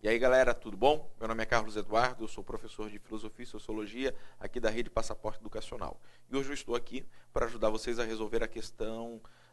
E aí, galera, tudo bom? Meu nome é Carlos Eduardo, eu sou professor de Filosofia e Sociologia aqui da Rede Passaporte Educacional. E hoje eu estou aqui para ajudar vocês a resolver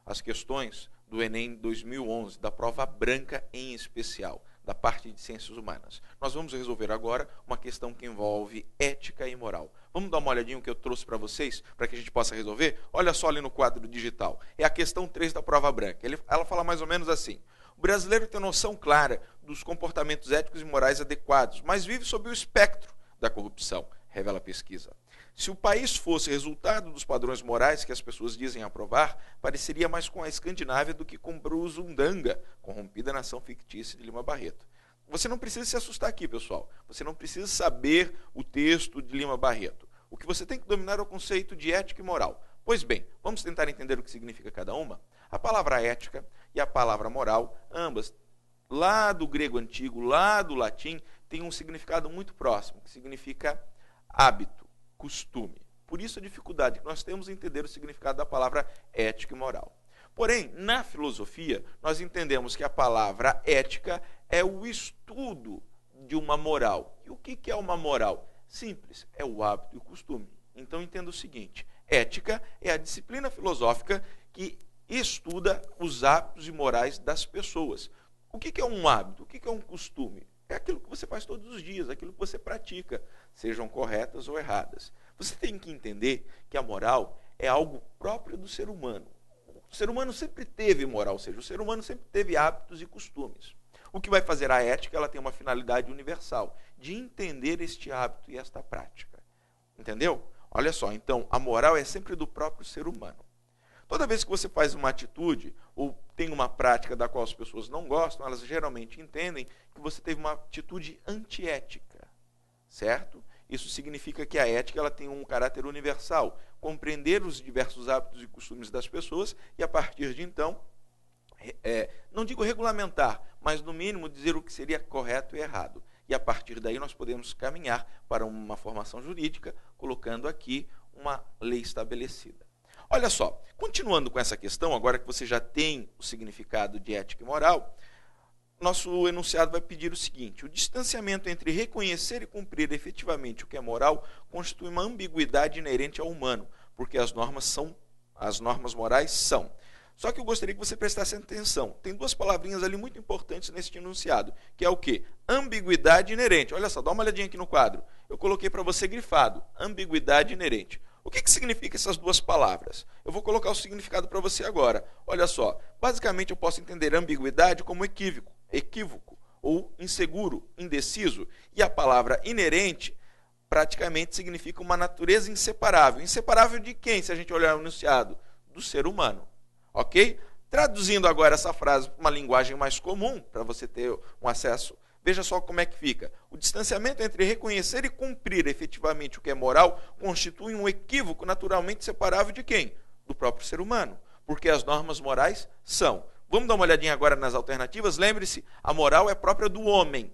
as questões do Enem 2011, da prova branca em especial, da parte de Ciências Humanas. Nós vamos resolver agora uma questão que envolve ética e moral. Vamos dar uma olhadinha no que eu trouxe para vocês, para que a gente possa resolver? Olha só ali no quadro digital. É a questão 3 da prova branca. Ela fala mais ou menos assim: o brasileiro tem noção clara dos comportamentos éticos e morais adequados, mas vive sob o espectro da corrupção, revela a pesquisa. Se o país fosse resultado dos padrões morais que as pessoas dizem aprovar, pareceria mais com a Escandinávia do que com Brusundanga, corrompida nação fictícia de Lima Barreto. Você não precisa se assustar aqui, pessoal. Você não precisa saber o texto de Lima Barreto. O que você tem que dominar é o conceito de ética e moral. Pois bem, vamos tentar entender o que significa cada uma? A palavra ética e a palavra moral, ambas, lá do grego antigo, lá do latim, têm um significado muito próximo, que significa hábito, costume. Por isso a dificuldade que nós temos em entender o significado da palavra ética e moral. Porém, na filosofia, nós entendemos que a palavra ética é o estudo de uma moral. E o que é uma moral? Simples, é o hábito e o costume. Então entenda o seguinte: ética é a disciplina filosófica que estuda os hábitos e morais das pessoas. O que é um hábito? O que é um costume? É aquilo que você faz todos os dias, aquilo que você pratica, sejam corretas ou erradas. Você tem que entender que a moral é algo próprio do ser humano. O ser humano sempre teve moral, ou seja, o ser humano sempre teve hábitos e costumes. O que vai fazer a ética, ela tem uma finalidade universal, de entender este hábito e esta prática. Entendeu? Olha só, então, a moral é sempre do próprio ser humano. Toda vez que você faz uma atitude ou tem uma prática da qual as pessoas não gostam, elas geralmente entendem que você teve uma atitude antiética, certo? Isso significa que a ética ela tem um caráter universal, compreender os diversos hábitos e costumes das pessoas e, a partir de então, não digo regulamentar, mas no mínimo dizer o que seria correto e errado. E a partir daí nós podemos caminhar para uma formação jurídica, colocando aqui uma lei estabelecida. Olha só, continuando com essa questão, agora que você já tem o significado de ética e moral, nosso enunciado vai pedir o seguinte: o distanciamento entre reconhecer e cumprir efetivamente o que é moral constitui uma ambiguidade inerente ao humano, porque as normas morais são. Só que eu gostaria que você prestasse atenção. Tem duas palavrinhas ali muito importantes nesse enunciado, que é o quê? Ambiguidade inerente. Olha só, dá uma olhadinha aqui no quadro. Eu coloquei para você grifado, ambiguidade inerente. O que significa essas duas palavras? Eu vou colocar o significado para você agora. Olha só, basicamente eu posso entender ambiguidade como equívoco ou inseguro, indeciso. E a palavra inerente praticamente significa uma natureza inseparável. Inseparável de quem, se a gente olhar o enunciado? Do ser humano. Ok? Traduzindo agora essa frase para uma linguagem mais comum, para você ter um acesso, veja só como é que fica. O distanciamento entre reconhecer e cumprir efetivamente o que é moral constitui um equívoco naturalmente separável de quem? Do próprio ser humano. Porque as normas morais são. Vamos dar uma olhadinha agora nas alternativas? Lembre-se, a moral é própria do homem.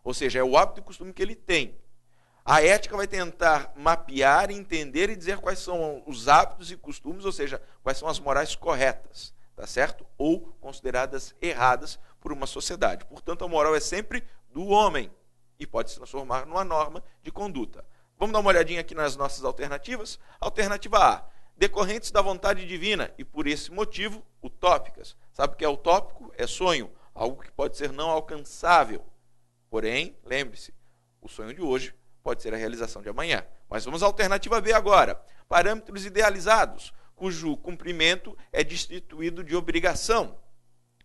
Ou seja, é o hábito e costume que ele tem. A ética vai tentar mapear, entender e dizer quais são os hábitos e costumes, ou seja, quais são as morais corretas, tá certo? Ou consideradas erradas por uma sociedade. Portanto, a moral é sempre do homem e pode se transformar numa norma de conduta. Vamos dar uma olhadinha aqui nas nossas alternativas? Alternativa A, decorrentes da vontade divina e, por esse motivo, utópicas. Sabe o que é utópico? É sonho, algo que pode ser não alcançável. Porém, lembre-se, o sonho de hoje pode ser a realização de amanhã. Mas vamos à alternativa B agora. Parâmetros idealizados, cujo cumprimento é destituído de obrigação.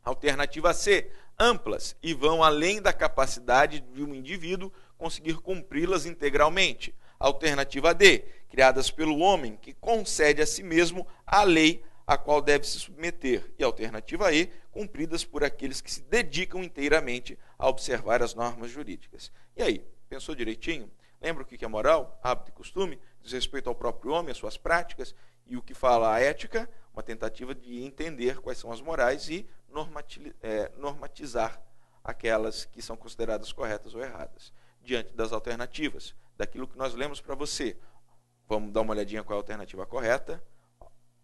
Alternativa C, amplas e vão além da capacidade de um indivíduo conseguir cumpri-las integralmente. Alternativa D, criadas pelo homem que concede a si mesmo a lei a qual deve se submeter. E alternativa E, cumpridas por aqueles que se dedicam inteiramente a observar as normas jurídicas. E aí, pensou direitinho? Lembra o que é moral, hábito e costume? Diz respeito ao próprio homem, às suas práticas. E o que fala a ética? Uma tentativa de entender quais são as morais e normatizar aquelas que são consideradas corretas ou erradas. Diante das alternativas, daquilo que nós lemos para você, vamos dar uma olhadinha qual é a alternativa correta?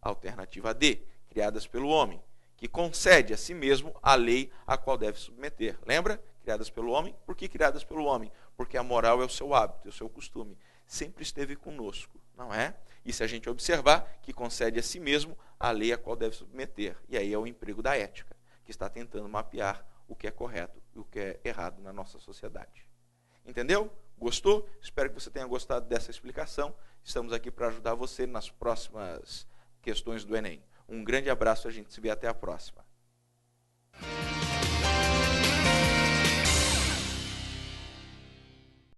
Alternativa D, criadas pelo homem, que concede a si mesmo a lei a qual deve submeter. Lembra? criadas pelo homem. Por que criadas pelo homem? Porque a moral é o seu hábito, é o seu costume. Sempre esteve conosco, não é? E se a gente observar que concede a si mesmo a lei a qual deve submeter. E aí é o emprego da ética, que está tentando mapear o que é correto e o que é errado na nossa sociedade. Entendeu? Gostou? Espero que você tenha gostado dessa explicação. Estamos aqui para ajudar você nas próximas questões do Enem. Um grande abraço, a gente se vê até a próxima.